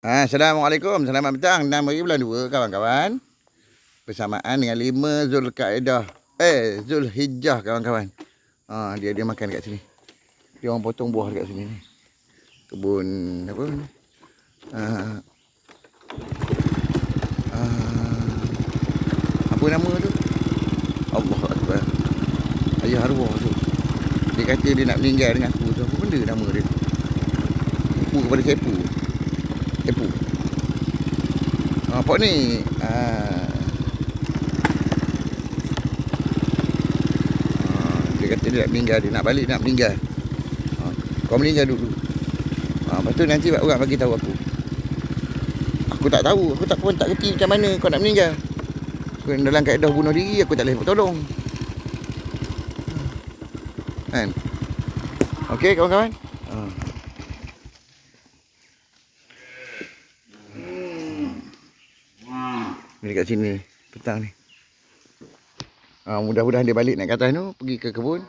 Assalamualaikum, selamat petang 6 hari bulan 2 kawan-kawan. Bersamaan dengan 5 Zulhijjah kawan-kawan. Dia makan kat sini. Dia orang potong buah dekat sini ni. Kebun apa ni? Apa nama tu? Allah Akbar. Ayah arwah tu. Dia kata dia nak meninggal dengan aku tu. Apa benda nama dia? Cepu kepada cepu. Cepu. Apa ni? Dia kata dia nak meninggal, dia nak balik, nak meninggal. Kau meninggal dulu. Lepas tu nanti orang bagi tahu aku. Aku tak tahu, aku tak pun tak kerti macam mana kau nak meninggal. Kau dalam kaedah bunuh diri, aku tak boleh tolong. Kan? Okey kawan-kawan. Ni dekat sini petang ni. Mudah-mudahan dia balik naik ke atas tu, pergi ke kebun.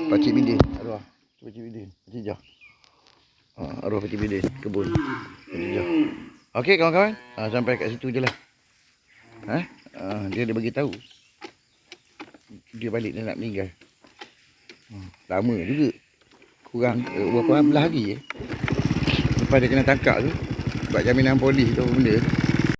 Pakcik Bidin, arwah Pakcik Bidin, Pakcik Jah. Arwah Pakcik Bidin, kebun Pakcik Jah. Okey kawan-kawan, sampai kat situ je lah. Dia bagi tahu dia balik dia nak meninggal. Lama juga. Kurang berapa belas hari lepas dia kena tangkap tu. Buat jaminan polis tu benda tu.